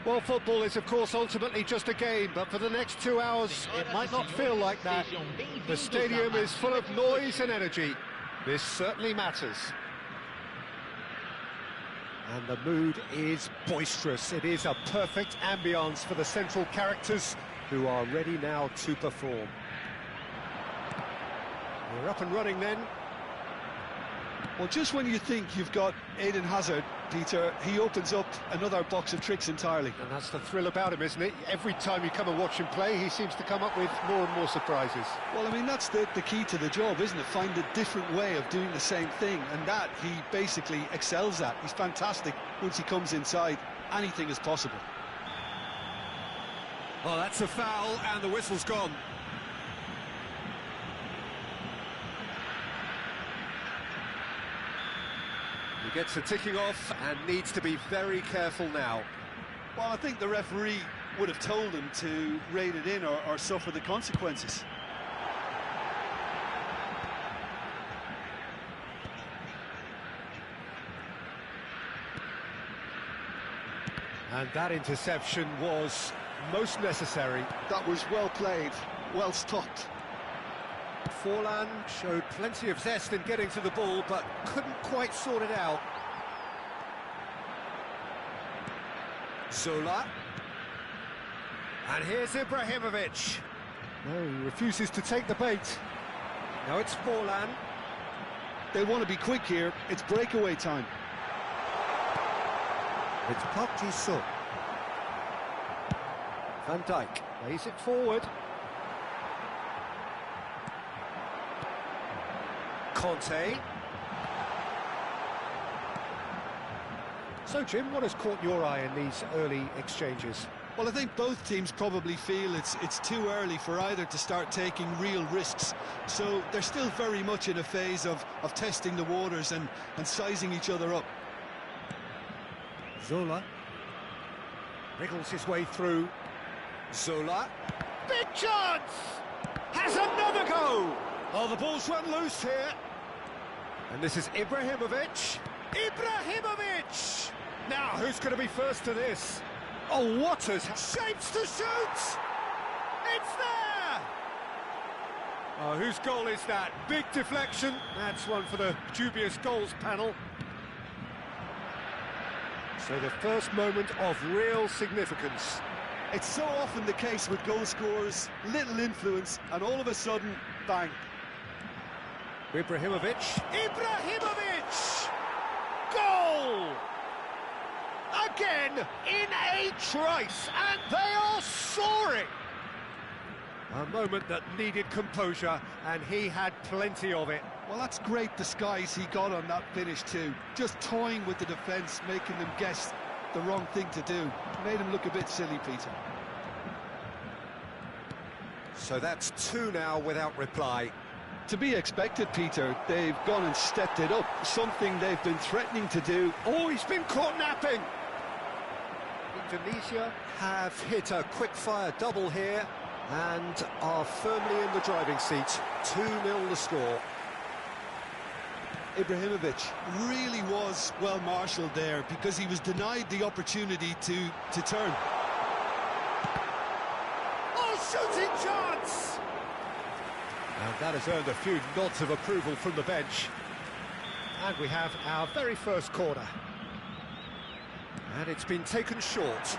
Well, football is, of course, ultimately just a game, but for the next 2 hours, it might not feel like that. The stadium is full of noise and energy. This certainly matters. And the mood is boisterous. It is a perfect ambience for the central characters who are ready now to perform. We're up and running then. Well, just when you think you've got Eden Hazard, Peter, he opens up another box of tricks entirely. And that's the thrill about him, isn't it? Every time you come and watch him play, he seems to come up with more and more surprises. Well, I mean, that's the key to the job, isn't it? Find a different way of doing the same thing, and that he basically excels at. He's fantastic once he comes inside. Anything is possible. Well, that's a foul, and the whistle's gone. He gets the ticking off and needs to be very careful now. Well, I think the referee would have told him to rein it in or suffer the consequences. And that interception was most necessary. That was well played, well stopped. Forlan showed plenty of zest in getting to the ball, but couldn't quite sort it out. Zola. And here's Ibrahimovic. No, he refuses to take the bait. Now it's Forlan. They want to be quick here. It's breakaway time. It's Park Ji-sung. Van Dijk lays it forward. Conte. So, Jim, what has caught your eye in these early exchanges? Well, I think both teams probably feel it's too early for either to start taking real risks. So they're still very much in a phase of testing the waters and sizing each other up. Zola wriggles his way through. Zola. Big chance! Has another go! Oh, the ball's run loose here. And this is Ibrahimovic. Ibrahimovic! Now, who's going to be first to this? Oh, what a shapes to shoot! It's there! Oh, whose goal is that? Big deflection. That's one for the dubious goals panel. So the first moment of real significance. It's so often the case with goal scorers, little influence, and all of a sudden, bang. Ibrahimovic. Ibrahimovic! Goal! Again, in a trice, and they are soaring! A moment that needed composure, and he had plenty of it. Well, that's great disguise he got on that finish too. Just toying with the defence, making them guess the wrong thing to do. Made him look a bit silly, Peter. So that's two now without reply. To be expected, Peter. They've gone and stepped it up, something they've been threatening to do. Oh, he's been caught napping! Indonesia have hit a quick-fire double here and are firmly in the driving seat. 2-0 the score. Ibrahimovic really was well marshalled there because he was denied the opportunity to turn. Oh, shooting chance! And that has earned a few nods of approval from the bench. And we have our very first corner. And it's been taken short.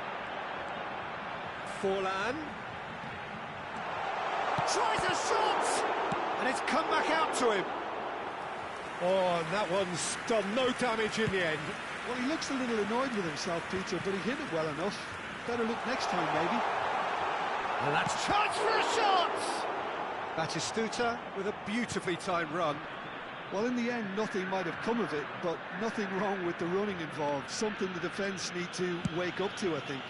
Forlan. Tries a shot! And it's come back out to him. Oh, and that one's done no damage in the end. Well, he looks a little annoyed with himself, Peter, but he hit it well enough. Better look next time, maybe. And that's chance for a shot! Batistuta with a beautifully timed run. Well, in the end, nothing might have come of it, but nothing wrong with the running involved. Something the defence need to wake up to, I think.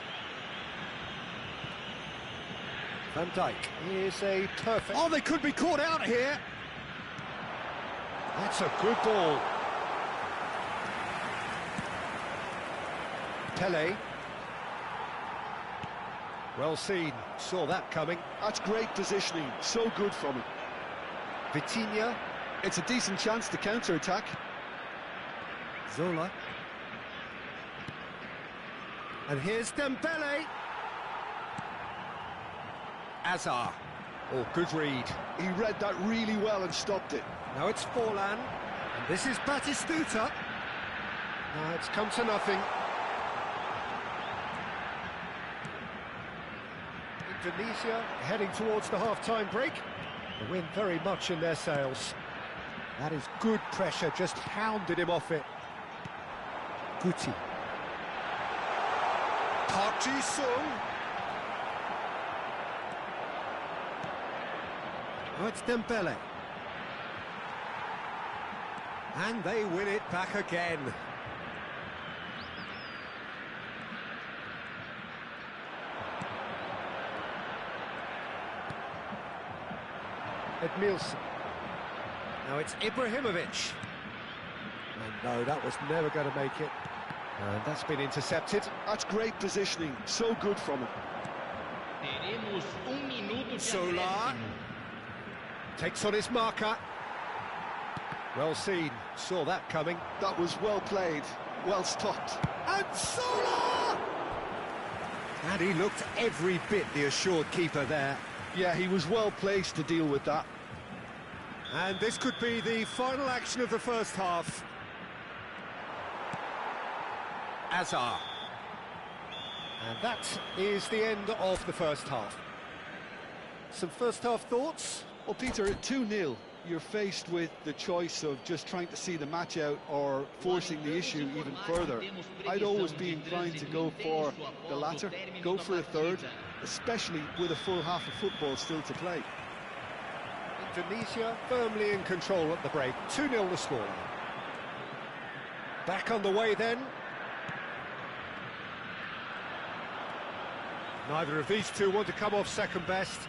Van Dijk is a perfect... Oh, they could be caught out here! That's a good ball. Pele. Well seen, saw that coming. That's great positioning, so good from him. Vitinha. It's a decent chance to counter-attack. Zola. And here's Dembele. Azar. Oh, good read. He read that really well and stopped it. Now it's Forlan. And this is Batistuta. Now it's come to nothing. Indonesia heading towards the half-time break. The wind very much in their sails. That is good pressure, just hounded him off it. Guti. Park Ji-sung. Oh, it's Dembele. And they win it back again. Edmilson. Now it's Ibrahimovic. And no, that was never going to make it. And that's been intercepted. That's great positioning, so good from him. Solar takes on his marker. Well seen, saw that coming. That was well played, well stopped. And Solar! And he looked every bit the assured keeper there. Yeah, he was well placed to deal with that. And this could be the final action of the first half. Azar. And that is the end of the first half. Some first half thoughts? Well, Peter, at 2-0, you're faced with the choice of just trying to see the match out or forcing the issue even further. I'd always be inclined to go for the latter, go for a third, especially with a full half of football still to play. Indonesia firmly in control at the break, 2-0 the score. Back on the way then. Neither of these two want to come off second best.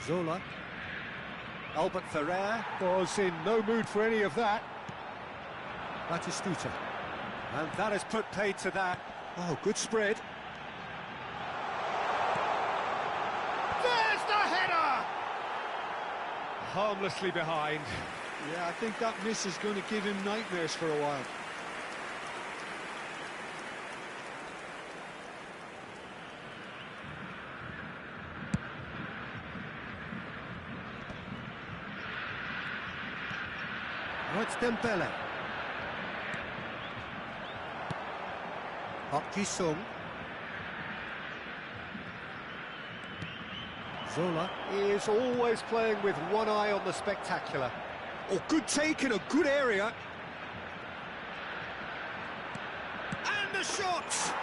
Zola. Albert Ferrer was in no mood for any of that. Batistuta. And that has put paid to that. Oh, good spread. There's the header! Harmlessly behind. Yeah, I think that miss is going to give him nightmares for a while. Oh, it's Dembele. Park Ji-sung. Zola is always playing with one eye on the spectacular. Oh, good take in a good area. And the shot!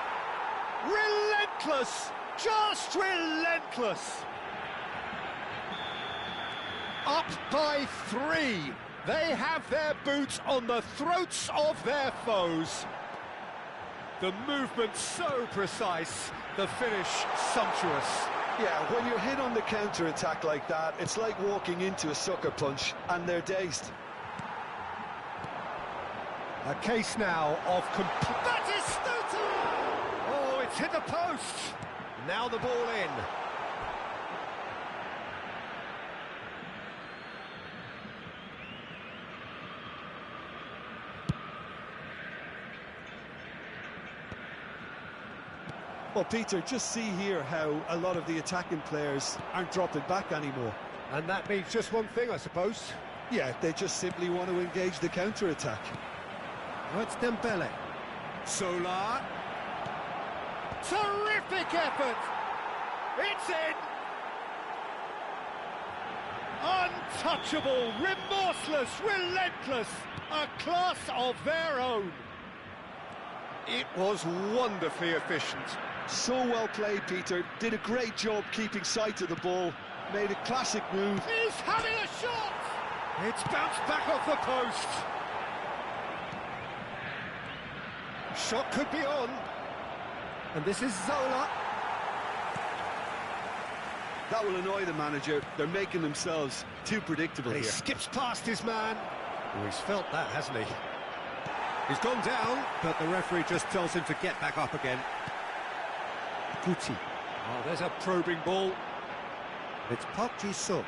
Relentless! Just relentless! Up by 3. They have their boots on the throats of their foes. The movement so precise, the finish sumptuous. Yeah, when you're hit on the counter-attack like that, it's like walking into a sucker punch, and they're dazed. A case now of complete... Batistuta! Oh, it's hit the post. Now the ball in. Well, Peter, just see here how a lot of the attacking players aren't dropping back anymore. And that means just one thing, I suppose. Yeah, they just simply want to engage the counter-attack. Well, it's Dembele. Solar. Terrific effort! It's in! Untouchable, remorseless, relentless, a class of their own. It was wonderfully efficient. So well played, Peter. Did a great job keeping sight of the ball. Made a classic move. He's having a shot! It's bounced back off the post. Shot could be on. And this is Zola. That will annoy the manager. They're making themselves too predictable He here. skips past his man. Oh, he's felt that, hasn't he? He's gone down, but the referee just tells him to get back up again. Guti. Oh, there's a probing ball. It's Park Ji-sung.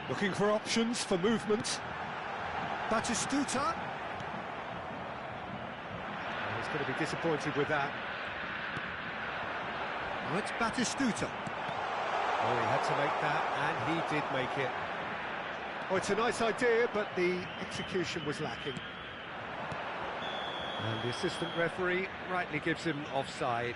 Looking for options for movement. Batistuta. Oh, he's going to be disappointed with that. Oh, it's Batistuta. Oh, he had to make that, and he did make it. Oh, it's a nice idea, but the execution was lacking. And the assistant referee rightly gives him offside.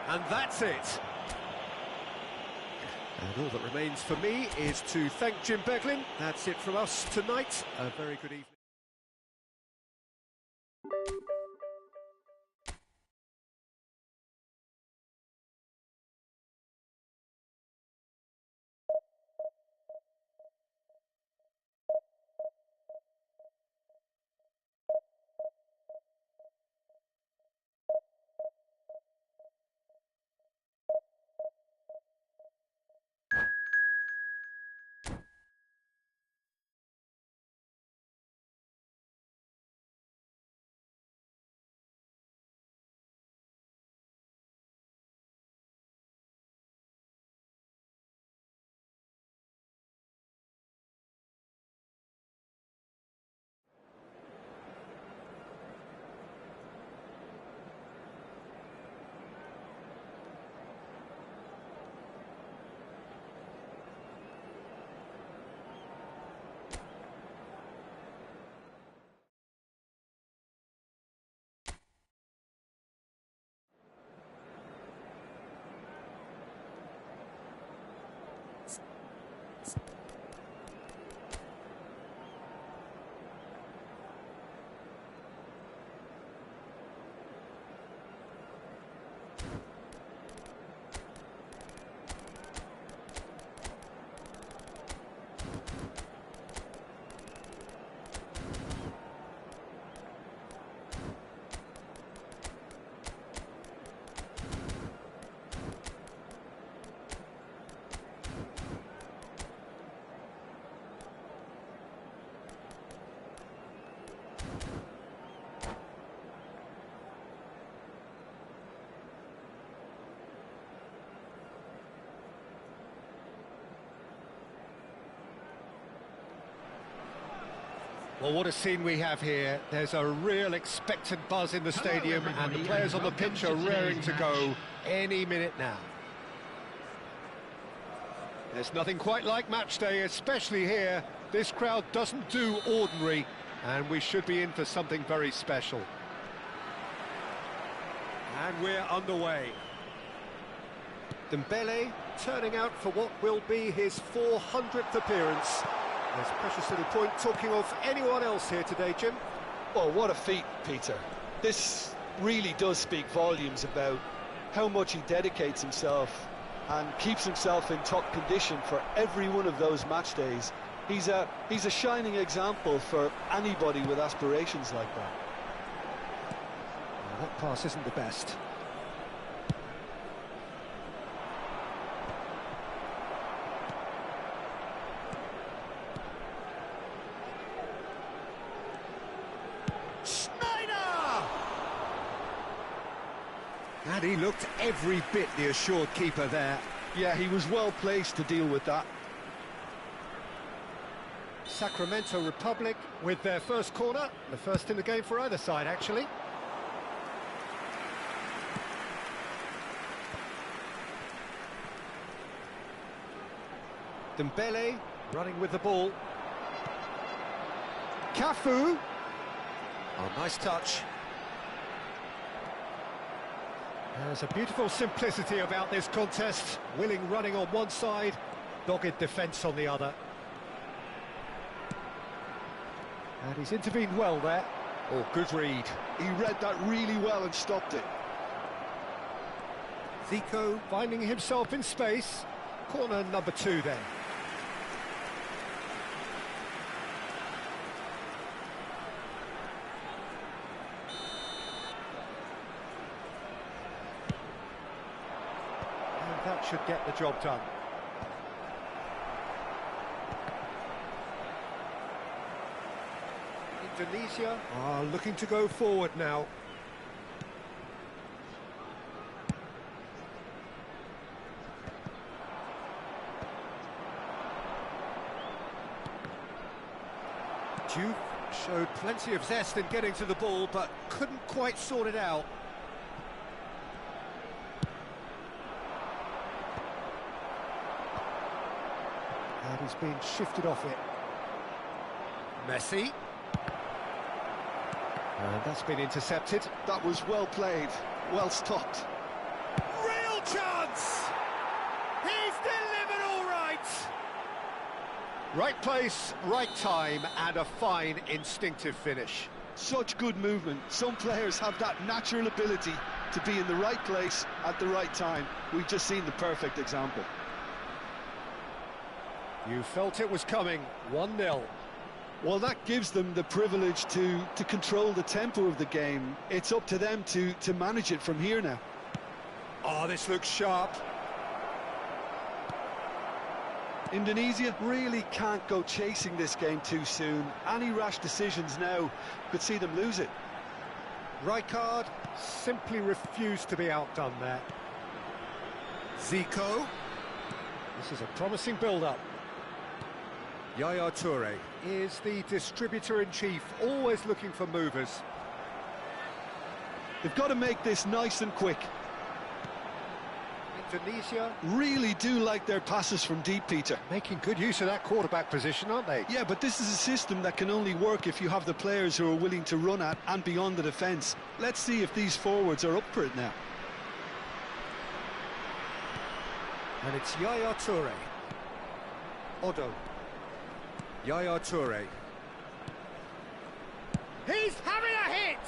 And that's it. And all that remains for me is to thank Jim Beglin. That's it from us tonight. A very good evening. Well, what a scene we have here. There's a real expectant buzz in the stadium, and the players on the pitch are raring to go any minute now. There's nothing quite like match day, especially here. This crowd doesn't do ordinary, and we should be in for something very special. And we're underway. Dembele turning out for what will be his 400th appearance. There's precious little point talking of anyone else here today, Jim. Oh, what a feat, Peter. This really does speak volumes about how much he dedicates himself and keeps himself in top condition for every one of those match days. He's a shining example for anybody with aspirations like that. Well, that pass isn't the best. And he looked every bit the assured keeper there. Yeah, he was well placed to deal with that. Sacramento Republic with their first corner, the first in the game for either side, actually. Dembele running with the ball. Cafu. Oh, nice touch. There's a beautiful simplicity about this contest. Willing running on one side, dogged defence on the other. And he's intervened well there. Oh, good read. He read that really well and stopped it. Zico finding himself in space. Corner number 2 then. That should get the job done. Indonesia are looking to go forward now. Juve showed plenty of zest in getting to the ball, but couldn't quite sort it out. And he's been shifted off it. Messi. And that's been intercepted. That was well played, well stopped. Real chance! He's delivered all right! Right place, right time, and a fine instinctive finish. Such good movement. Some players have that natural ability to be in the right place at the right time. We've just seen the perfect example. You felt it was coming, 1-0. Well, that gives them the privilege to control the tempo of the game. It's up to them to manage it from here now. Oh, this looks sharp. Indonesia really can't go chasing this game too soon. Any rash decisions now could see them lose it. Rijkaard simply refused to be outdone there. Zico. This is a promising build-up. Yaya Toure is the distributor-in-chief, always looking for movers. They've got to make this nice and quick. Indonesia really do like their passes from deep, Peter. Making good use of that quarterback position, aren't they? Yeah, but this is a system that can only work if you have the players who are willing to run at and beyond the defence. Let's see if these forwards are up for it now. And it's Yaya Toure. Odo. Yaya Toure. He's having a hit!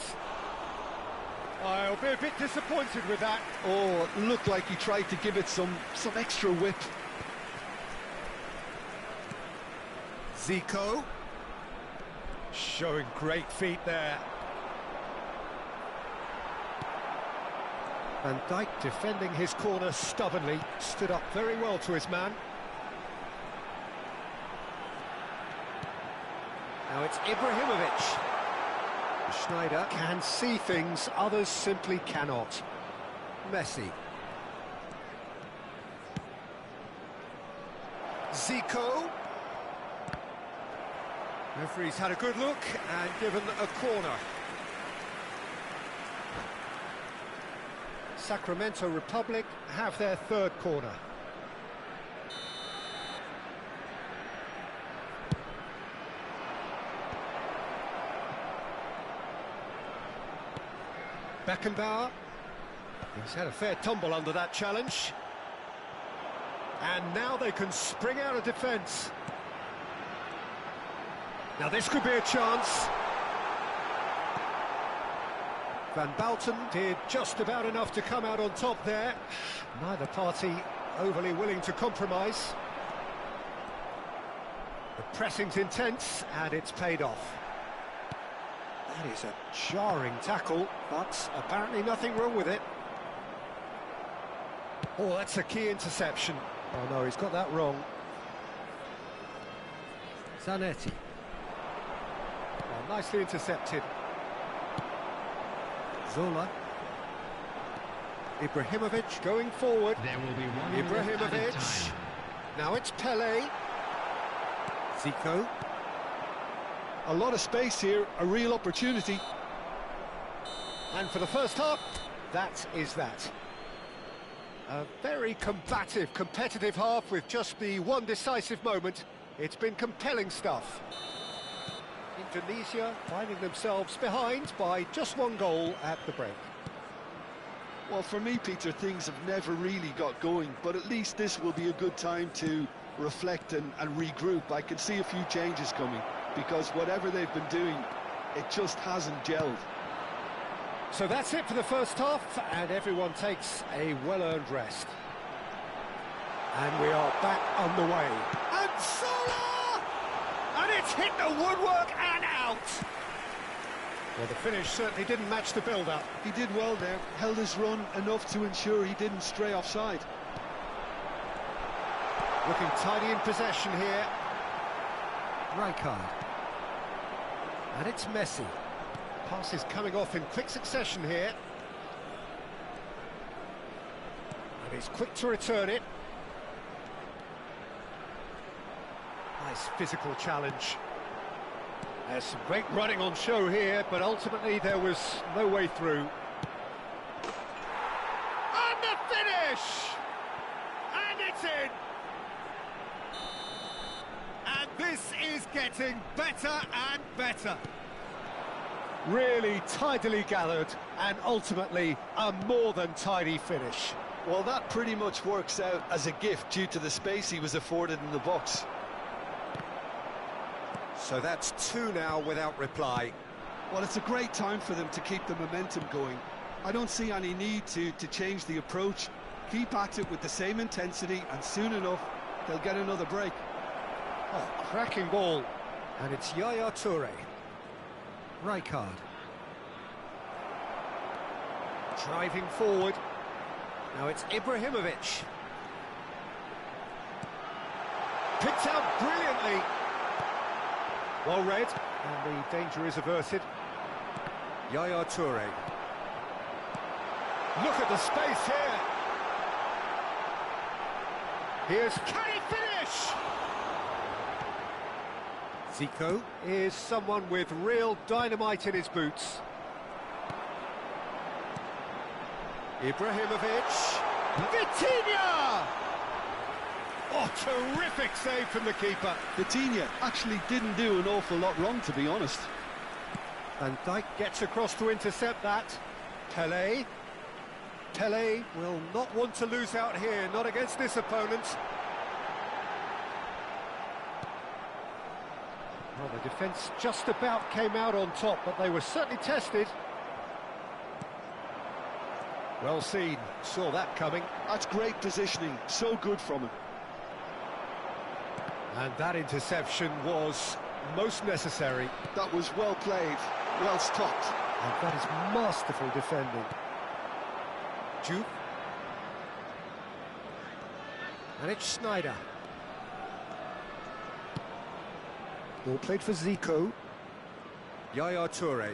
I'll be a bit disappointed with that. Oh, it looked like he tried to give it some extra whip. Zico. Showing great feet there. Van Dijk defending his corner stubbornly. Stood up very well to his man. Now it's Ibrahimovic. Schneider can see things others simply cannot. Messi. Zico. Referee's had a good look and given a corner. Sacramento Republic have their third corner. Beckenbauer. He's had a fair tumble under that challenge. And now they can spring out of defence. Now this could be a chance. Van Bouten did just about enough to come out on top there. Neither party overly willing to compromise. The Pressing's intense, and it's paid off. That is a jarring tackle, but apparently nothing wrong with it. Oh, that's a key interception. Oh no, he's got that wrong. Zanetti. Oh, nicely intercepted. Zola. Ibrahimovic going forward. There will be 1 minute added Ibrahimovic. time. Now it's Pele. Zico. A lot of space here, a real opportunity. And for the first half, that is that. A very combative, competitive half with just the one decisive moment. It's been compelling stuff. Indonesia finding themselves behind by just 1 goal at the break. Well, for me, Peter, things have never really got going, but at least this will be a good time to reflect and regroup. I can see a few changes coming, because whatever they've been doing, it just hasn't gelled. So that's it for the first half, and everyone takes a well-earned rest. And we are back underway. And Zola! And it's hit the woodwork and out! Well, the finish certainly didn't match the build-up. He did well there, held his run enough to ensure he didn't stray offside. Looking tidy in possession here. Rijkaard. And it's Messi. Pass is coming off in quick succession here. And he's quick to return it. Nice physical challenge. There's some great running on show here, but ultimately there was no way through. And the finish! And it's in! And this is getting better and better. Really tidily gathered, and ultimately a more than tidy finish. Well, that pretty much works out as a gift due to the space he was afforded in the box. So that's 2 now without reply. Well, it's a great time for them to keep the momentum going. I don't see any need to change the approach. Keep at it with the same intensity, and soon enough, they'll get another break. Oh, cracking ball. And it's Yaya Toure. Rijkaard. Driving forward. Now it's Ibrahimovic. Picked out brilliantly. Well read, and the danger is averted. Yaya Toure. Look at the space here. Here's, can he finish? Zico is someone with real dynamite in his boots. Ibrahimovic. Vitinha! Oh, terrific save from the keeper. Vitinha actually didn't do an awful lot wrong, to be honest. Van Dijk gets across to intercept that. Pele. Pele will not want to lose out here, not against this opponent. Well, the defence just about came out on top, but they were certainly tested. Well seen, saw that coming. That's great positioning, so good from him. And that interception was most necessary. That was well played, well stopped. And that is masterful defending. Juke. And it's Schneider. Ball played for Zico. Yaya Toure.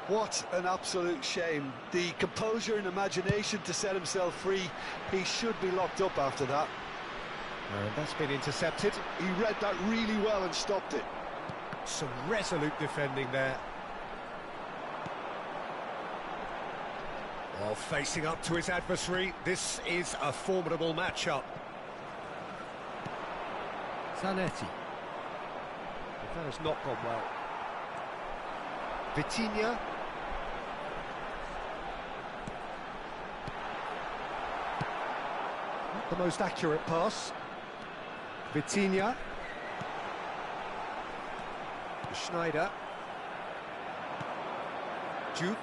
What an absolute shame. The composure and imagination to set himself free. He should be locked up after that. And that's been intercepted. He read that really well and stopped it. Some resolute defending there. While facing up to his adversary, this is a formidable matchup. Zanetti. But that has not gone well. Vitinha. Not the most accurate pass. Vitinha. Schneider. Juke.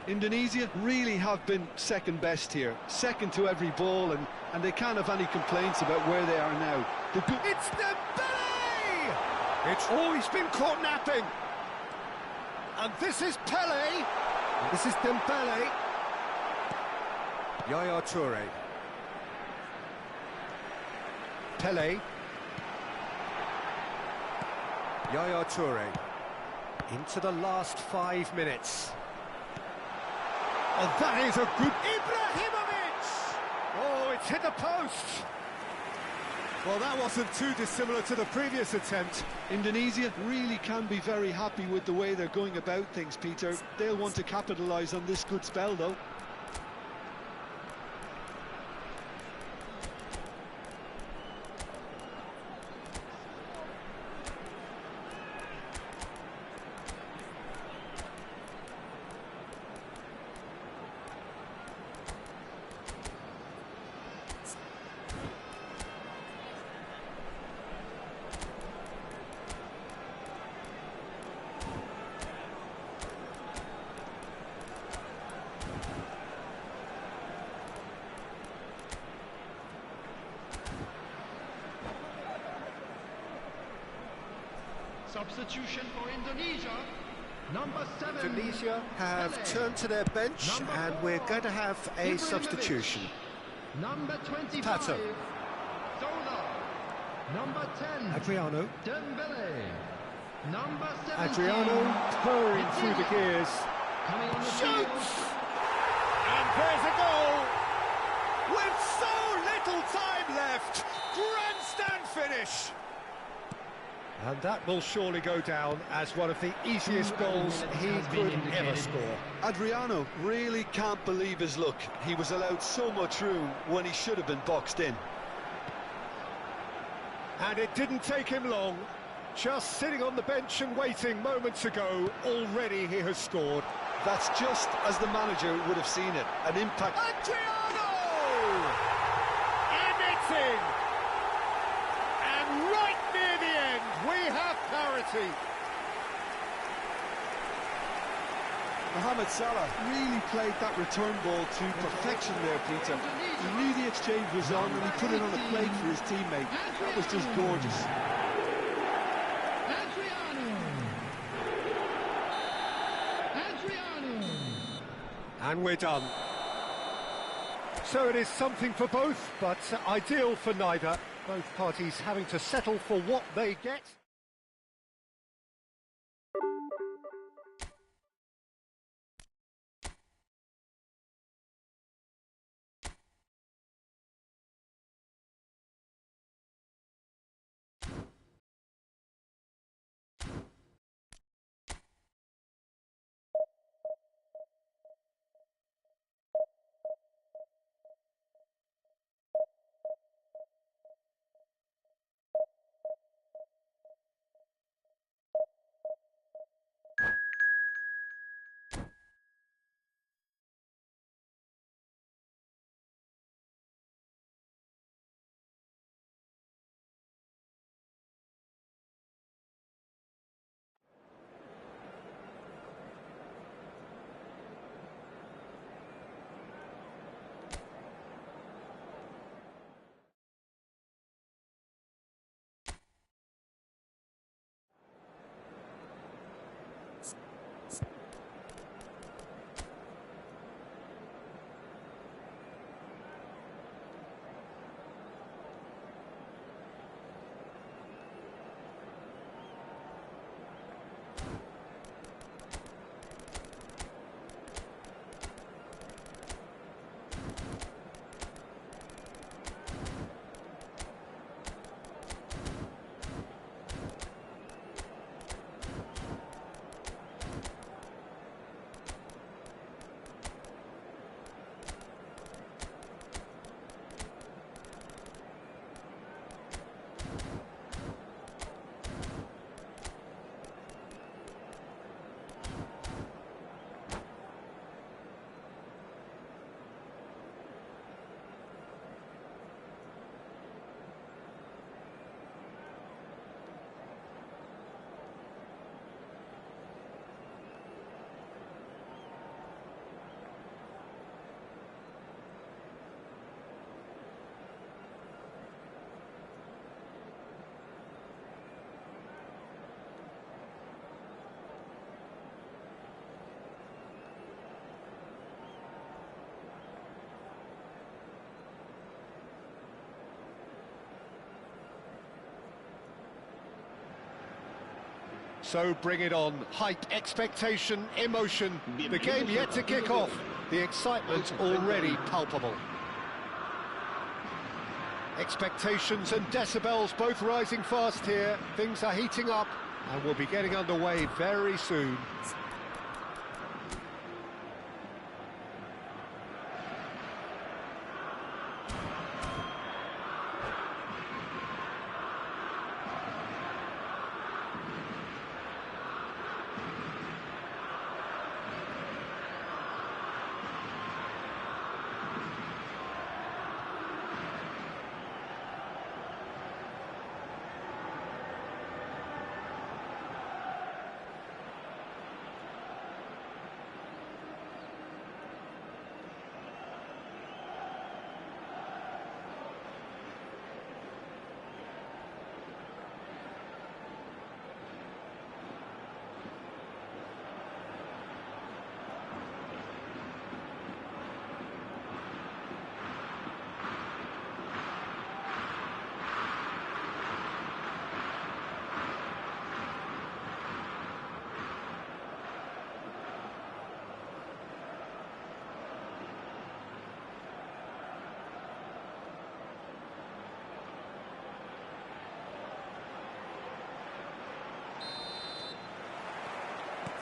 Indonesia really have been second best here, second to every ball, and they can't have any complaints about where they are now. It's Dembele! It's always been caught napping. And this is Pele. And this is Dembele. Yaya Toure. Pele. Yaya Toure. Into the last 5 minutes. Oh, that is a good... Ibrahimovic! Oh, it's hit the post. Well, that wasn't too dissimilar to the previous attempt. Indonesia really can be very happy with the way they're going about things, Peter. They'll want to capitalise on this good spell, though. Substitution for Indonesia, number 7. Indonesia have turned to their bench, and we're going to have a substitution. Number 25, Pato. Zola. Number 10, Adriano. Dembele. Number 17, Adriano purring through the gears. coming on the Shoots! field. And there's a goal! With so little time left! Grandstand finish! And that will surely go down as one of the easiest goals he could ever score. Adriano really can't believe his luck. He was allowed so much room when he should have been boxed in. And it didn't take him long. Just sitting on the bench and waiting moments ago, already he has scored. That's just as the manager would have seen it. An impact. Adriano! And it's in! And right near the end, we have parity. Mohamed Salah really played that return ball to perfection there, Peter. He knew the exchange was on and he put it on a plate for his teammate. That was just gorgeous. And we're done. So it is something for both, but ideal for neither. Both parties having to settle for what they get. So bring it on. Hype, expectation, emotion. The game yet to kick off. The excitement already palpable. Expectations and decibels both rising fast here. Things are heating up and we'll be getting underway very soon.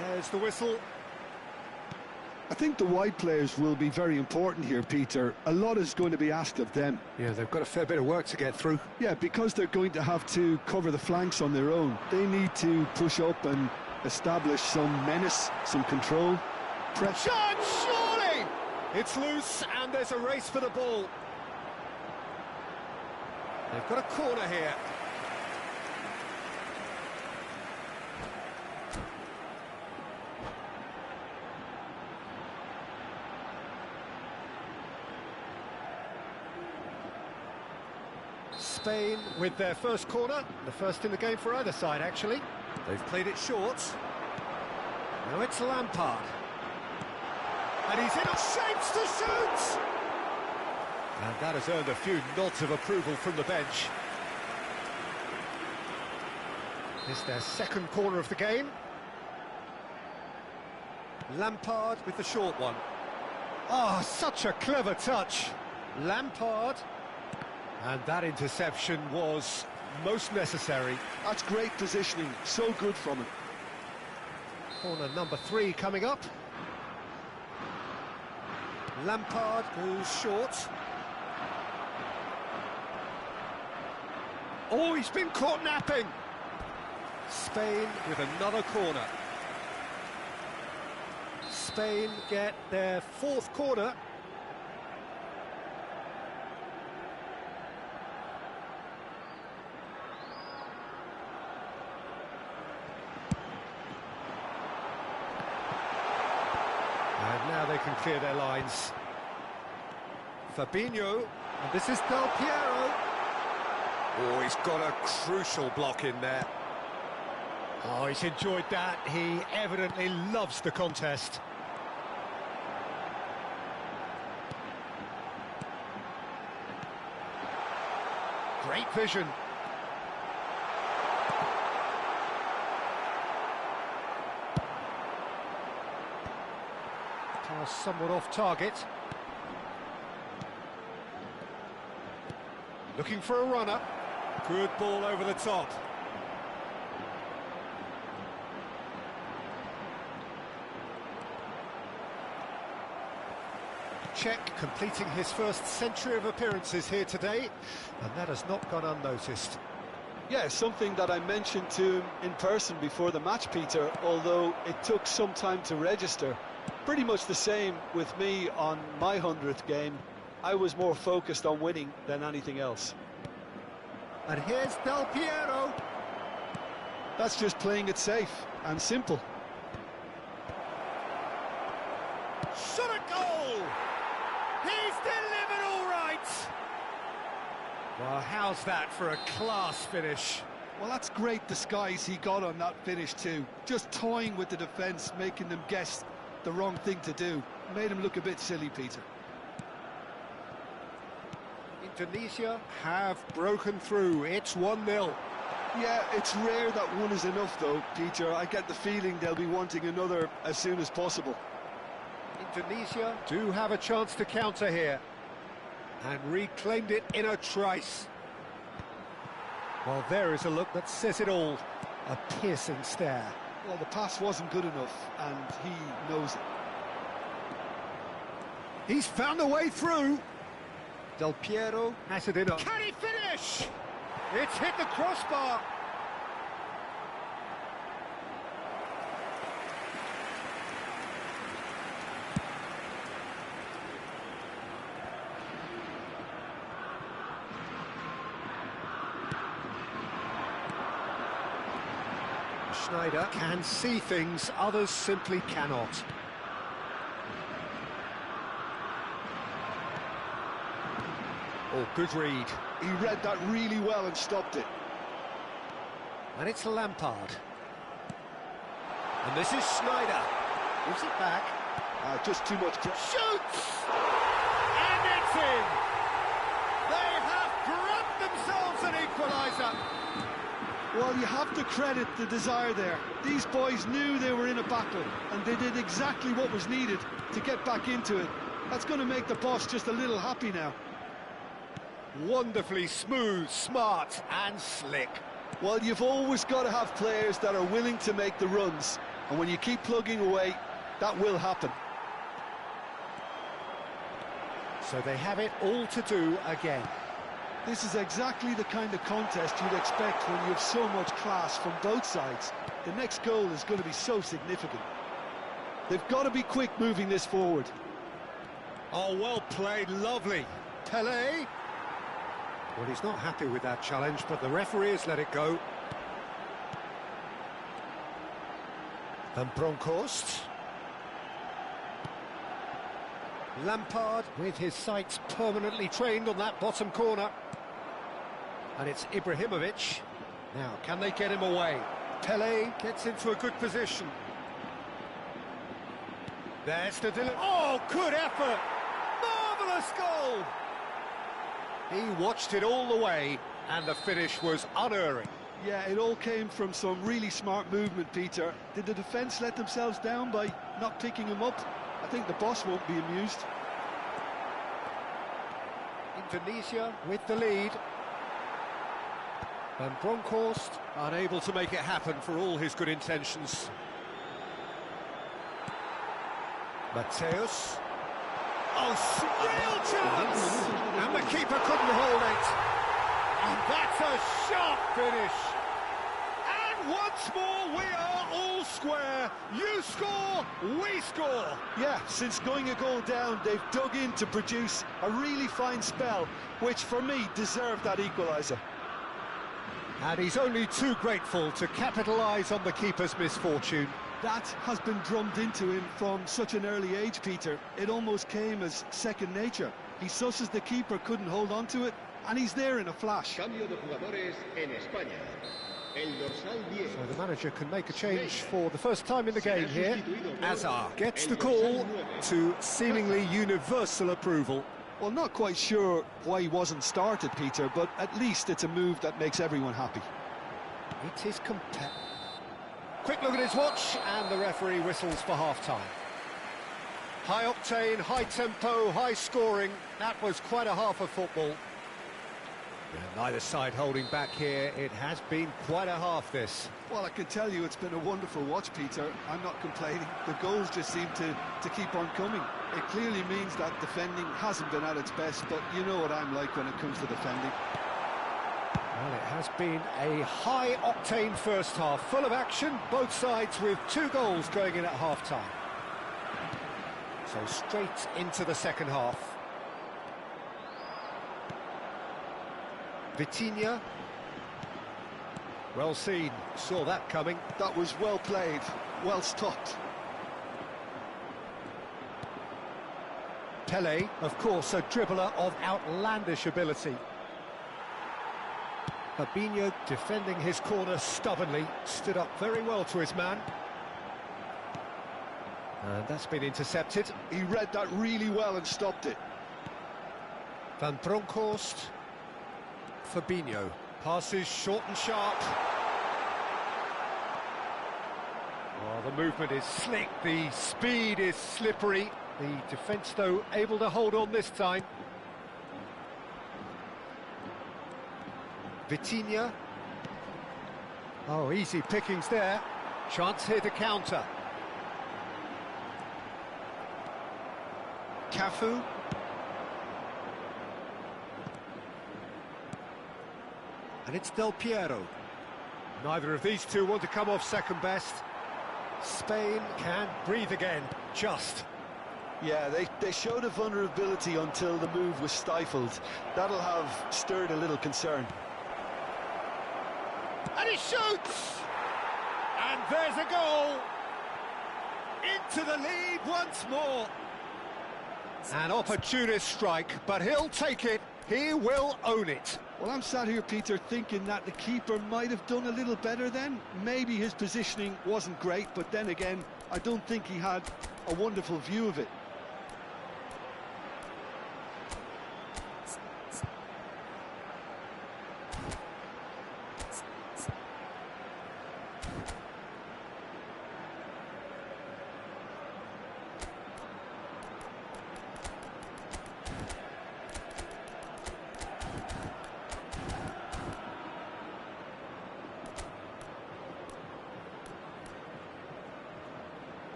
There's the whistle. I think the wide players will be very important here, Peter. A lot is going to be asked of them. Yeah, they've got a fair bit of work to get through. Yeah, because they're going to have to cover the flanks on their own. They need to push up and establish some menace, some control. Chance, surely! It's loose and there's a race for the ball. They've got a corner here. Spain with their first corner, the first in the game for either side actually. They've played it short. Now it's Lampard. And he's in shapes to shoot! And that has earned a few nods of approval from the bench. It's their second corner of the game. Lampard with the short one. Oh, such a clever touch. Lampard. And that interception was most necessary. That's great positioning, so good from him. Corner number 3 coming up. Lampard goes short. Oh, he's been caught napping. Spain with another corner. Spain get their fourth corner. And now they can clear their lines. Fabinho, and this is Del Piero. Oh, he's got a crucial block in there. Oh, he's enjoyed that. He evidently loves the contest. Great vision. Pass somewhat off target. Looking for a runner. Good ball over the top. Czech completing his first century of appearances here today, and that has not gone unnoticed. Yeah, something that I mentioned to him in person before the match, Peter, although it took some time to register. Pretty much the same with me on my 100th game. I was more focused on winning than anything else. And here's Del Piero. That's just playing it safe and simple. Shot a goal! He's delivered all right! Well, how's that for a class finish? Well, that's great disguise he got on that finish too. Just toying with the defence, making them guess the wrong thing to do. Made him look a bit silly, Peter. Indonesia have broken through. It's 1-0. Yeah, it's rare that one is enough though, Peter. I get the feeling they'll be wanting another as soon as possible. Indonesia do have a chance to counter here. And reclaimed it in a trice. Well, there is a look that says it all. A piercing stare. Well, the pass wasn't good enough, and he knows it. He's found a way through. Del Piero has it in. Can he finish? It's hit the crossbar. Schneider can see things others simply cannot. Oh, good read. He read that really well and stopped it. And it's Lampard. And this is Schneider. Gives it back. Just too much. Shoots! And it's in! They have grabbed themselves an equaliser. Well, you have to credit the desire there. These boys knew they were in a battle, and they did exactly what was needed to get back into it. That's going to make the boss just a little happy now. Wonderfully smooth, smart and slick. Well, you've always got to have players that are willing to make the runs, and when you keep plugging away, that will happen. So they have it all to do again. This is exactly the kind of contest you'd expect when you have so much class from both sides. The next goal is going to be so significant. They've got to be quick moving this forward. Oh, well played, lovely. Pelé. Well, he's not happy with that challenge, but the referee has let it go. Van Bronckhorst. Lampard with his sights permanently trained on that bottom corner. And it's Ibrahimovic. Now, can they get him away? Pelé gets into a good position. There's the delivery. Oh, good effort! Marvellous goal! He watched it all the way, and the finish was unerring. Yeah, it all came from some really smart movement, Peter. Did the defence let themselves down by not picking him up? I think the boss won't be amused. Indonesia with the lead. Van Bronckhorst unable to make it happen for all his good intentions. Mateus. Oh, real chance! And the keeper couldn't hold it. And that's a sharp finish. And once more we are all square. You score, we score. Yeah, since going a goal down, they've dug in to produce a really fine spell, which for me deserved that equaliser. And he's only too grateful to capitalise on the keeper's misfortune. That has been drummed into him from such an early age, Peter. It almost came as second nature. He susses the keeper couldn't hold on to it, and he's there in a flash. Cambio de jugadores en España. El dorsal 10. So the manager can make a change for the first time in the game here. Azar gets the call to seemingly universal approval. Well, not quite sure why he wasn't started, Peter, but at least it's a move that makes everyone happy. It is Quick look at his watch, and the referee whistles for half-time. High octane, high tempo, high scoring. That was quite a half of football. And neither side holding back here. It has been quite a half, this. Well, I can tell you it's been a wonderful watch, Peter. I'm not complaining. The goals just seem to keep on coming. It clearly means that defending hasn't been at its best, but you know what I'm like when it comes to defending. Well, it has been a high-octane first half, full of action, both sides with 2 goals going in at half-time. So straight into the second half. Vitinha. Well seen, saw that coming. That was well played, well stopped. Pelé, of course, a dribbler of outlandish ability. Fabinho defending his corner stubbornly, stood up very well to his man. And that's been intercepted. He read that really well and stopped it. Van Bronckhorst. Fabinho passes short and sharp. Well, the movement is slick, the speed is slippery. The defence, though, able to hold on this time. Vitinha. Oh, easy pickings there. Chance here to counter. Cafu. And it's Del Piero. Neither of these two want to come off second best. Spain can't breathe again, just. Yeah, they showed a vulnerability until the move was stifled. That'll have stirred a little concern. And he shoots! And there's a goal! Into the lead once more. An opportunist strike, but he'll take it. He will own it. Well, I'm sat here, Peter, thinking that the keeper might have done a little better then. Maybe his positioning wasn't great, but then again, I don't think he had a wonderful view of it.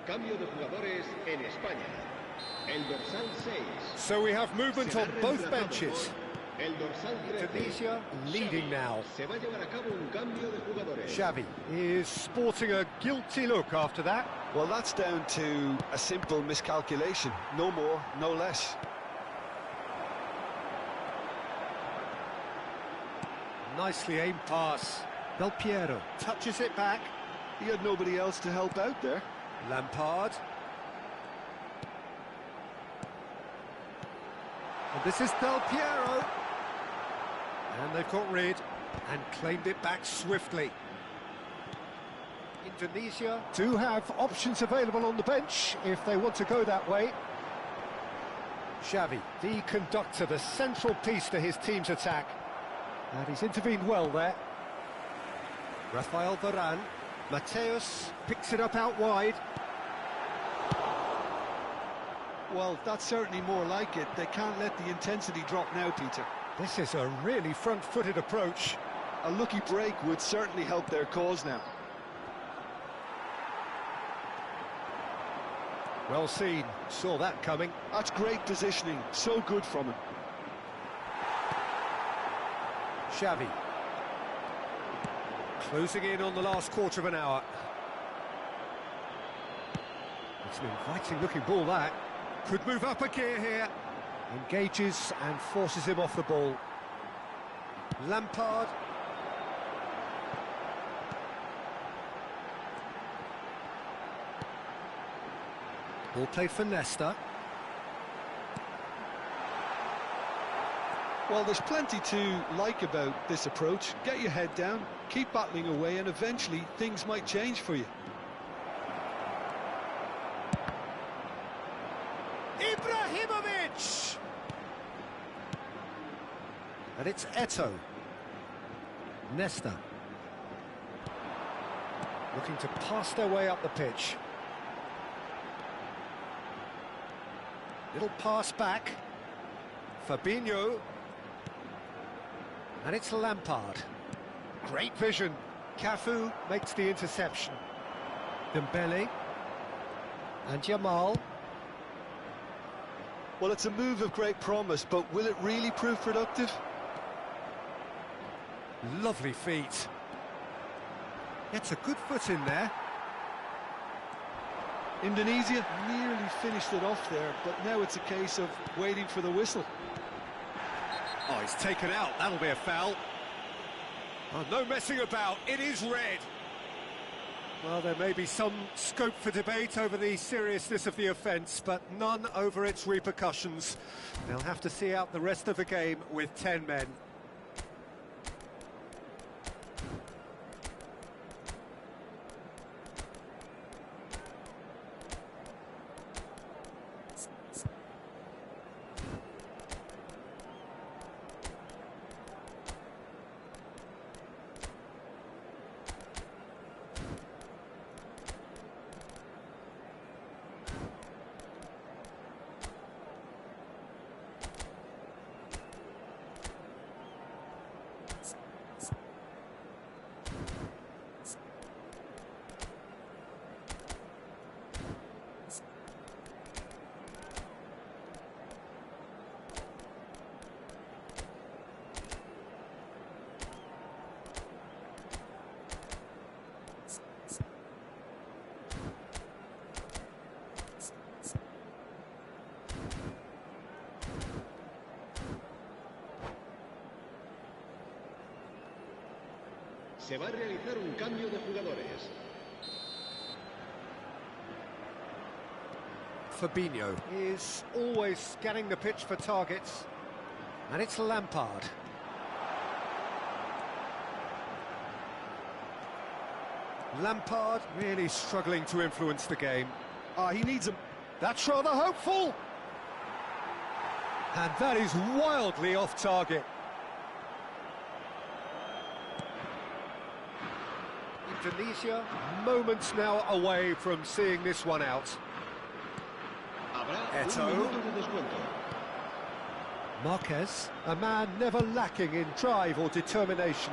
Cambio de jugadores en España. El dorsal 6. So we have movement on both benches. El dorsal 13. Tunisia leading now. Se va a llevar a cabo un cambio de jugadores. Xavi is sporting a guilty look after that. Well, that's down to a simple miscalculation. No more, no less. Nicely aimed pass. Del Piero touches it back. He had nobody else to help out there. Lampard. And this is Del Piero. And they've got rid and claimed it back swiftly. Indonesia do have options available on the bench if they want to go that way. Xavi, the conductor, the central piece to his team's attack. And he's intervened well there. Rafael Varane. Mateus picks it up out wide. Well, that's certainly more like it. They can't let the intensity drop now, Peter. This is a really front-footed approach. A lucky break would certainly help their cause now. Well seen, saw that coming. That's great positioning, so good from him. Xavi. Closing in on the last quarter of an hour. It's an inviting-looking ball, that. Could move up a gear here. Engages and forces him off the ball. Lampard. Ball played for Nesta. Well, there's plenty to like about this approach. Get your head down, keep battling away, and eventually things might change for you. Ibrahimovic! And it's Eto'o. Nesta. Looking to pass their way up the pitch. Little pass back. Fabinho. And it's Lampard. Great vision. Cafu makes the interception. Dembele. And Jamal. Well, it's a move of great promise, but will it really prove productive? Lovely feet. Gets a good foot in there. Indonesia nearly finished it off there, but now it's a case of waiting for the whistle. Oh, he's taken out. That'll be a foul. Oh, no messing about. It is red. Well, there may be some scope for debate over the seriousness of the offence, but none over its repercussions. They'll have to see out the rest of the game with 10 men. Se va a realizar un cambio de jugadores. Fabinho is always scanning the pitch for targets, and it's Lampard. Lampard really struggling to influence the game. He needs a... That's rather hopeful. And that is wildly off target. Indonesia, moments now away from seeing this one out. Eto'o. Marquez, a man never lacking in drive or determination.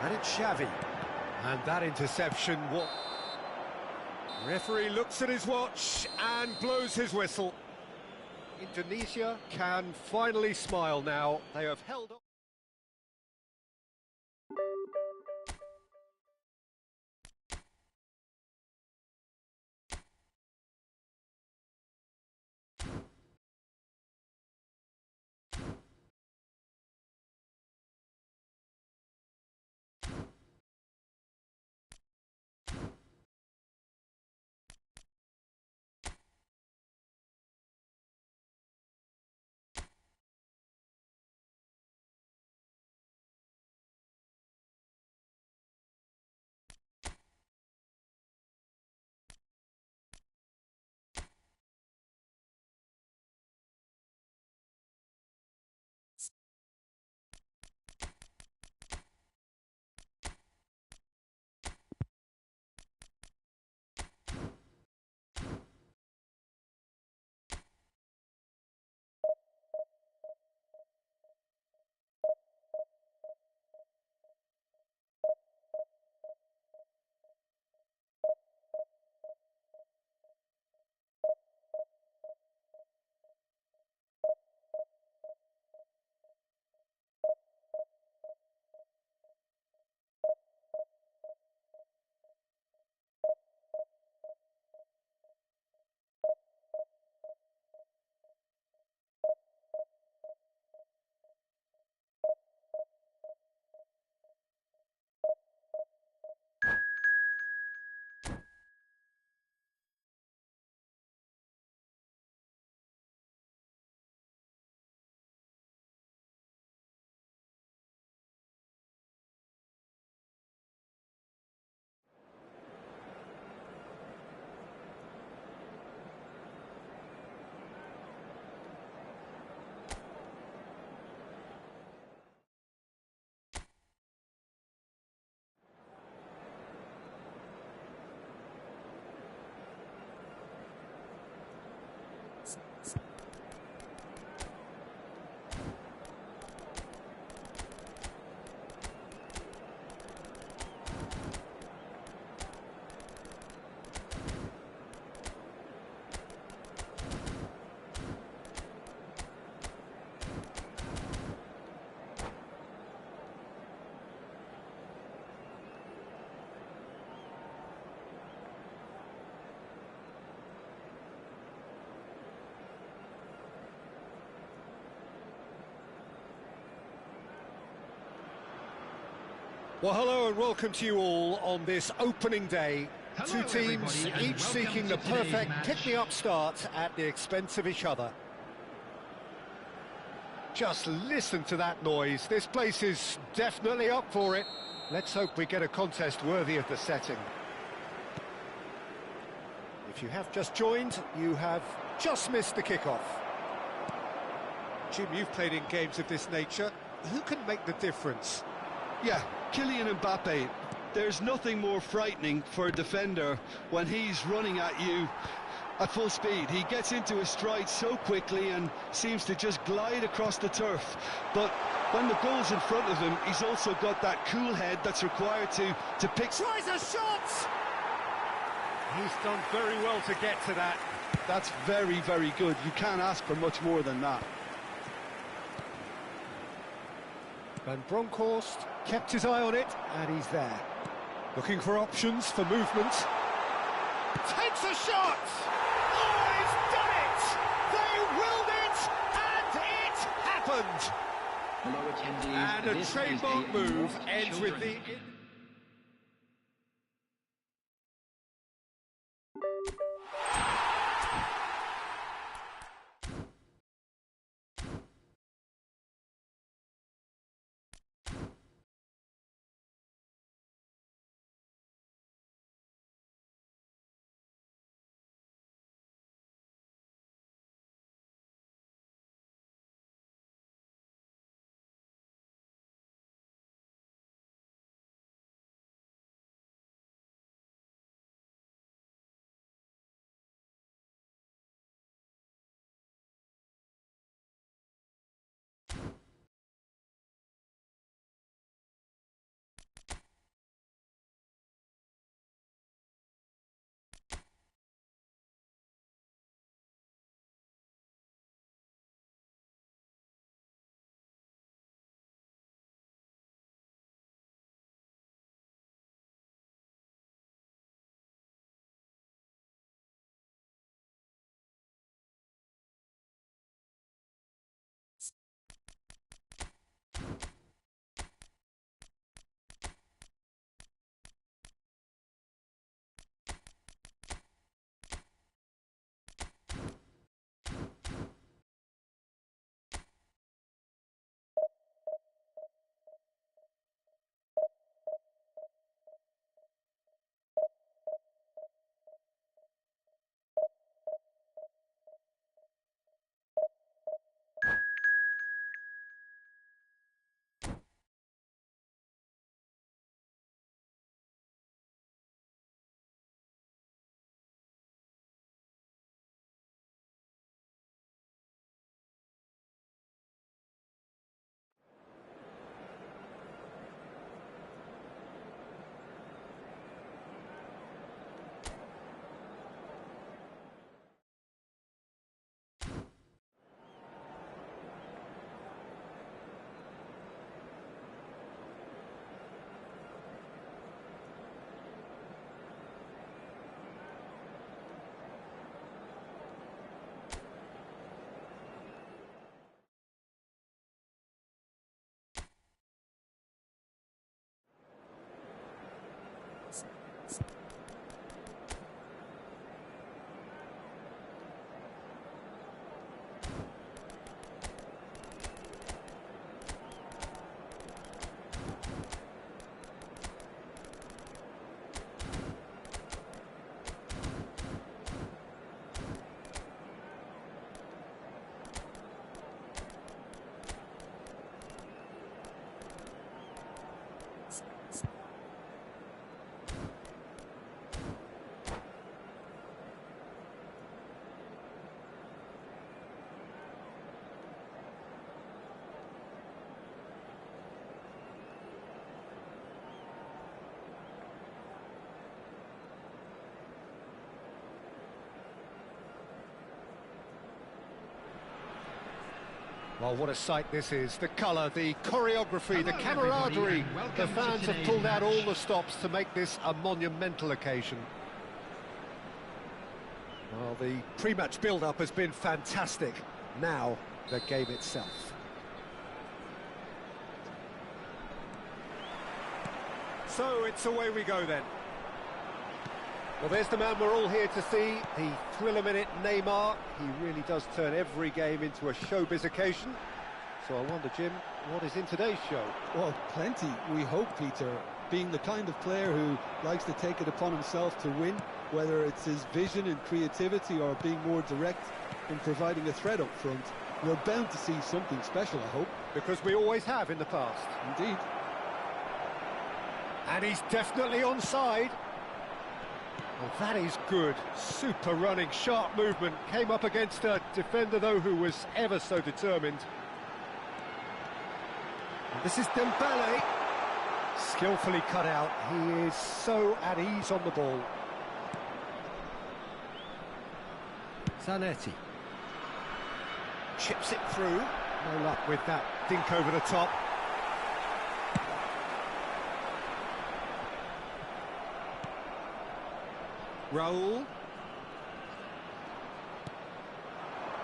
And it's Xavi. And that interception, what? Referee looks at his watch and blows his whistle. Indonesia can finally smile now. They have held on. Well, hello and welcome to you all on this opening day. Hello, Two teams, everybody, and each welcome seeking to the today's perfect match. pick-me-up start at the expense of each other. Just listen to that noise. This place is definitely up for it. Let's hope we get a contest worthy of the setting. If you have just joined, you have just missed the kickoff. Jim, you've played in games of this nature. Who can make the difference? Yeah, Kylian Mbappe. There's nothing more frightening for a defender when he's running at you at full speed. He gets into his stride so quickly and seems to just glide across the turf. But when the goal's in front of him, he's also got that cool head that's required to pick... Tries a shot! He's done very well to get to that. That's very, very good. You can't ask for much more than that. Van Bronckhorst kept his eye on it, and he's there. Looking for options for movement. Takes a shot! Oh, he's done it! They willed it, and it happened! Hello attendees, And a this is trademark a move lost ends with children. the... Well, what a sight this is. The colour, the choreography, the Hello, camaraderie. everybody, and welcome The to fans have today's pulled out all match. the stops to make this a monumental occasion. Well, the pre-match build-up has been fantastic. Now, the game itself. So, it's away we go then. Well, there's the man we're all here to see, the thriller-minute Neymar. He really does turn every game into a showbiz occasion. So I wonder, Jim, what is in today's show? Well, plenty, we hope, Peter. Being the kind of player who likes to take it upon himself to win, whether it's his vision and creativity or being more direct in providing a threat up front, we're bound to see something special, I hope. Because we always have in the past. Indeed. And he's definitely onside. Well, that is good. Super running, sharp movement. Came up against a defender, though, who was ever so determined. And this is Dembele. Skillfully cut out. He is so at ease on the ball. Zanetti. Chips it through. No luck with that dink over the top. Raul.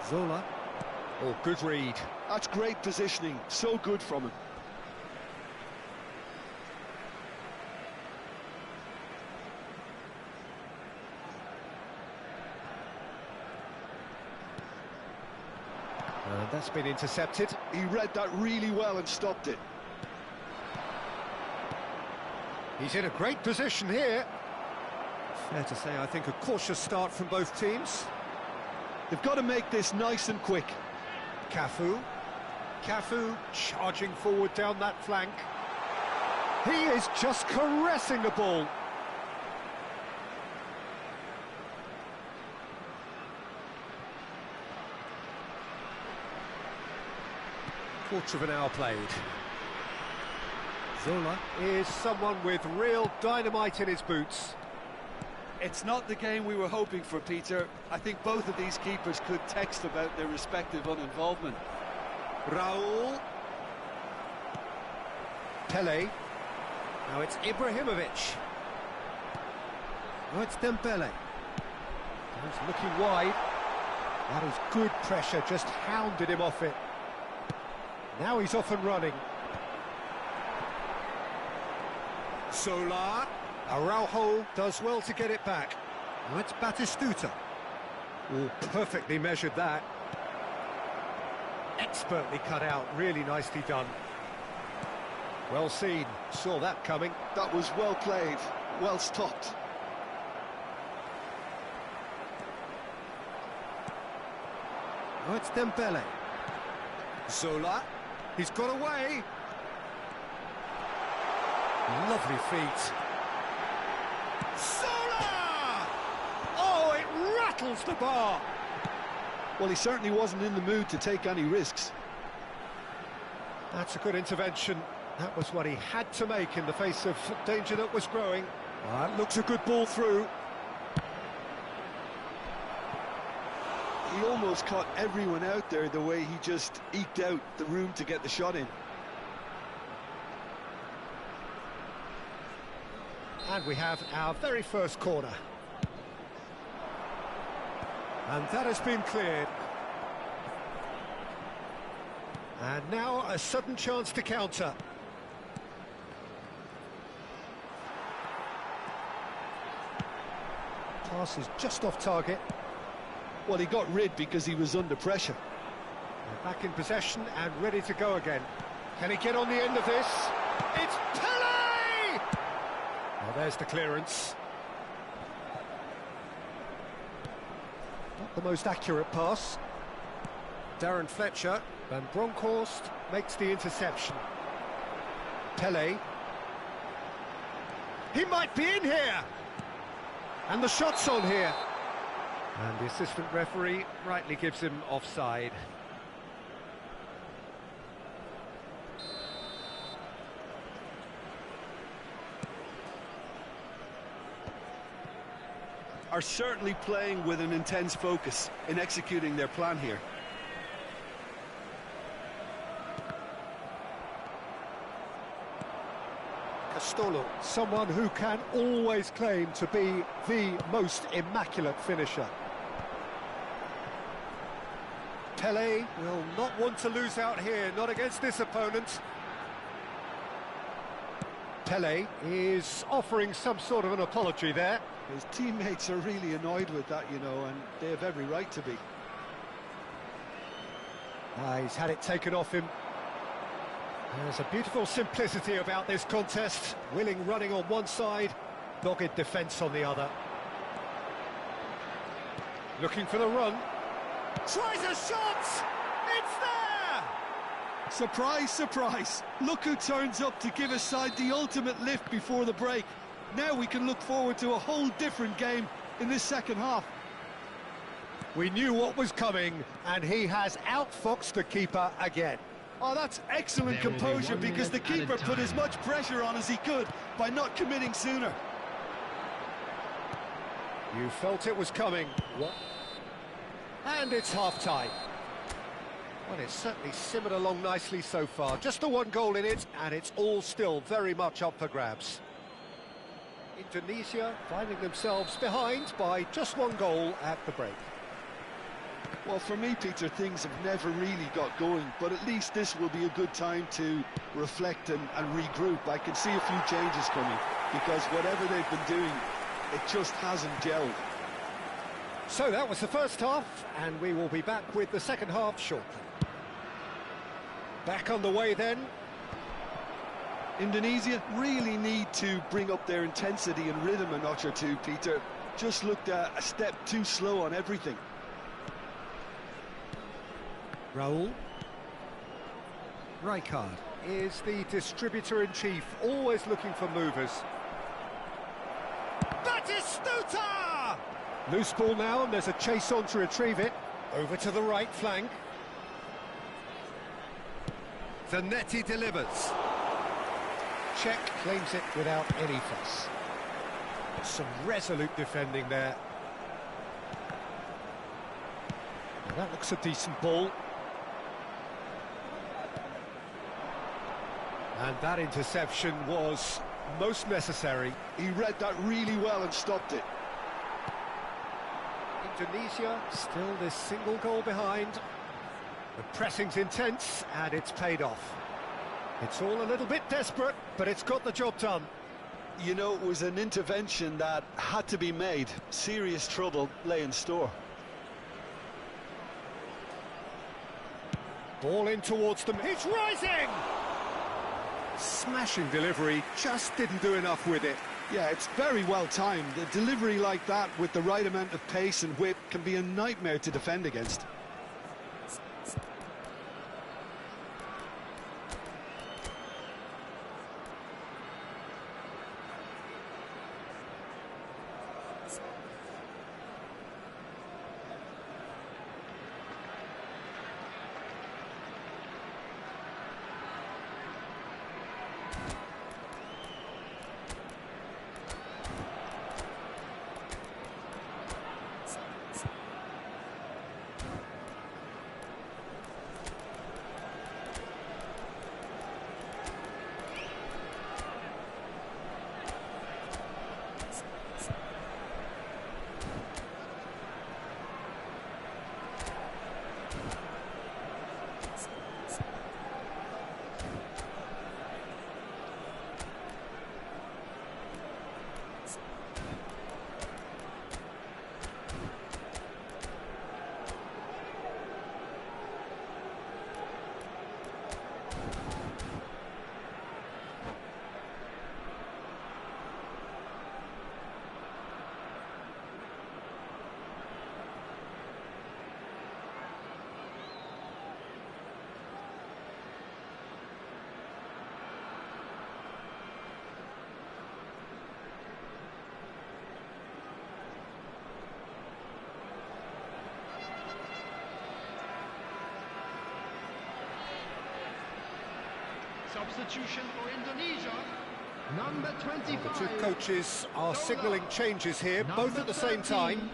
Zola. Oh, good read. That's great positioning, so good from him. That's been intercepted. He read that really well and stopped it. He's in a great position here. Fair to say, I think a cautious start from both teams. They've got to make this nice and quick. Cafu charging forward down that flank. He is just caressing the ball. Quarter of an hour played. Zola is someone with real dynamite in his boots. It's not the game we were hoping for, Peter. I think both of these keepers could text about their respective uninvolvement. Raul. Pele. Now it's Ibrahimovic. Now it's Dembele. He's looking wide. That is good pressure, just hounded him off it. Now he's off and running. Solar. Araujo does well to get it back. Now it's Batistuta. Oh, perfectly measured that. Expertly cut out, really nicely done. Well seen, saw that coming. That was well played, well stopped. Now it's Dembele. Zola. He's got away. Lovely feet. Zola! Oh, it rattles the bar. Well, he certainly wasn't in the mood to take any risks. That's a good intervention. That was what he had to make in the face of danger that was growing. That looks a good ball through. He almost caught everyone out there the way he just eked out the room to get the shot in. And we have our very first corner. And that has been cleared. And now a sudden chance to counter. Pass is just off target. Well, he got rid because he was under pressure. They're back in possession and ready to go again. Can he get on the end of this? It's Pele! Well, there's the clearance. Not the most accurate pass. Darren Fletcher. Van Bronckhorst makes the interception. Pele. He might be in here! And the shot's on here. And the assistant referee rightly gives him offside. Are certainly playing with an intense focus in executing their plan here. Castolo, someone who can always claim to be the most immaculate finisher. Pele will not want to lose out here, not against this opponent. Pele is offering some sort of an apology there. His teammates are really annoyed with that, you know, and they have every right to be. He's had it taken off him. There's a beautiful simplicity about this contest. Willing running on one side, dogged defence on the other. Looking for the run. Tries a shot! It's there! Surprise, surprise. Look who turns up to give his side the ultimate lift before the break. Now we can look forward to a whole different game in this second half. We knew what was coming, and he has outfoxed the keeper again. Oh, that's excellent composure because the keeper put as much pressure on as he could by not committing sooner. You felt it was coming. What? And it's half-time. Well, it's certainly simmered along nicely so far. Just the one goal in it, and it's all still very much up for grabs. Indonesia finding themselves behind by just one goal at the break. Well, for me, Peter, things have never really got going, but at least this will be a good time to reflect and regroup. I can see a few changes coming, because whatever they've been doing, it just hasn't gelled. So that was the first half, and we will be back with the second half shortly. Back on the way then. Indonesia really need to bring up their intensity and rhythm a notch or two, Peter. Just looked a step too slow on everything. Raul. Rijkaard is the distributor-in-chief, always looking for movers. Batistuta! Loose ball now, and there's a chase on to retrieve it. Over to the right flank. Zanetti delivers. Czech claims it without any fuss. Some resolute defending there. Well, that looks a decent ball. And that interception was most necessary. He read that really well and stopped it. Indonesia still this single goal behind. The pressing's intense and it's paid off. It's all a little bit desperate, but it's got the job done. You know, it was an intervention that had to be made. Serious trouble lay in store. Ball in towards them. It's rising! Smashing delivery, just didn't do enough with it. Yeah, it's very well timed. A delivery like that with the right amount of pace and whip can be a nightmare to defend against. Substitution for Indonesia. Number 25. The two coaches are signalling changes here, Number both at the same 13, time.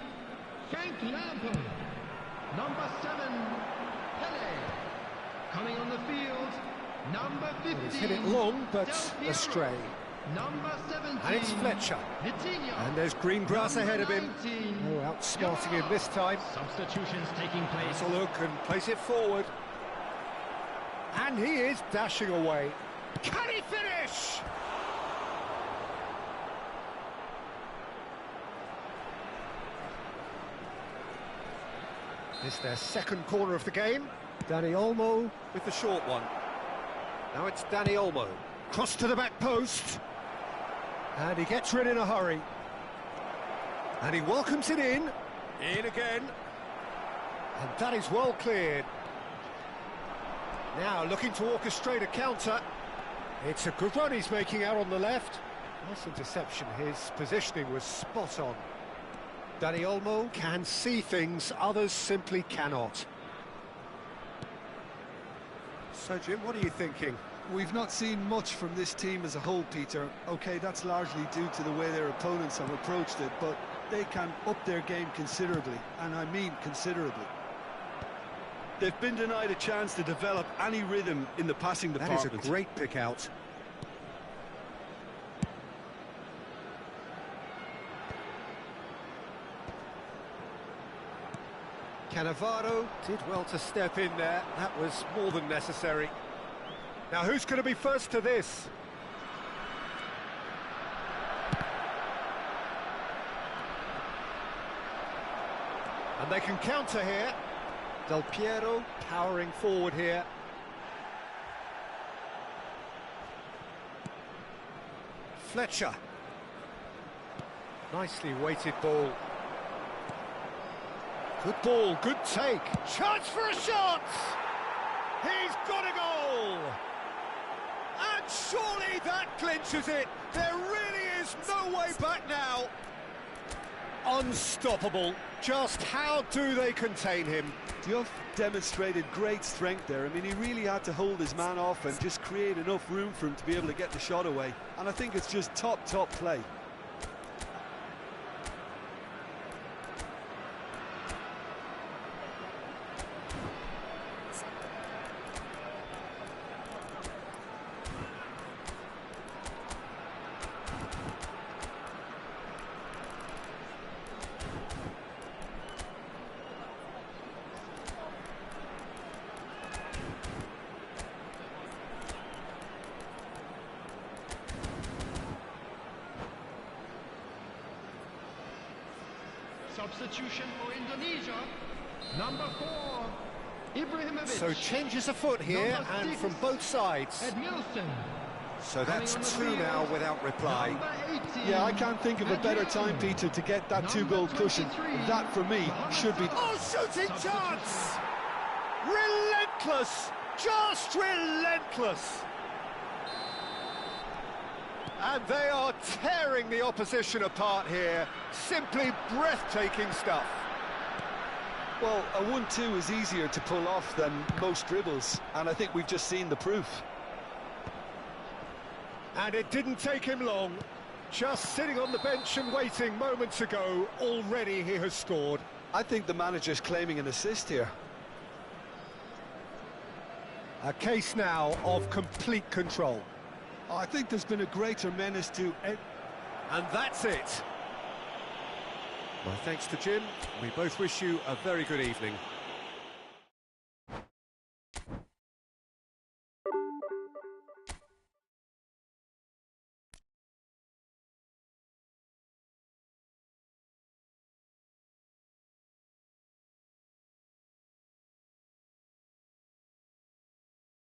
Frank Lampard. Number 7, Pele. Coming on the field, number 15. He's hit it long, but Del Piero. astray. Number 17. And it's Fletcher. Vitinha. And there's green grass ahead of him. 19. Oh, outsmarting him this time. Substitutions taking place. Has a look and plays it forward. And he is dashing away. Can he finish? It's their second corner of the game. Dani Olmo with the short one. Now it's Dani Olmo. Cross to the back post. And he gets rid in a hurry. And he welcomes it in. In again. And that is well cleared. Now looking to orchestrate a counter. It's a good run he's making out on the left. Nice interception, his positioning was spot on. Dani Olmo can see things others simply cannot. So Jim, what are you thinking? We've not seen much from this team as a whole, Peter. OK, that's largely due to the way their opponents have approached it, but they can up their game considerably, and I mean considerably. They've been denied a chance to develop any rhythm in the passing department. That is a great pick out. Cannavaro did well to step in there. That was more than necessary. Now, who's going to be first to this? And they can counter here. Del Piero powering forward here. Fletcher. Nicely weighted ball. Good ball, good take. Chance for a shot! He's got a goal! And surely that clinches it. There really is no way back now. Unstoppable. Just how do they contain him? Diouf demonstrated great strength there. I mean, he really had to hold his man off and just create enough room for him to be able to get the shot away. And I think it's just top play. Substitution for Indonesia, number 4, Ibrahimovic. So changes afoot here, Number and 6, from both sides. Edmilson. So that's Coming on the two field, now without reply. Number 18, Yeah, I can't think of a better time, Peter, to get that two-goal cushion. That, for me, should be... Oh, shooting chance! Relentless! Just relentless! And they are tearing the opposition apart here. Simply breathtaking stuff. Well, a 1-2 is easier to pull off than most dribbles, and I think we've just seen the proof. And it didn't take him long. Just sitting on the bench and waiting moments ago, already he has scored. I think the manager's claiming an assist here. A case now of complete control. I think there's been a greater menace to... And that's it. My thanks to Jim. We both wish you a very good evening.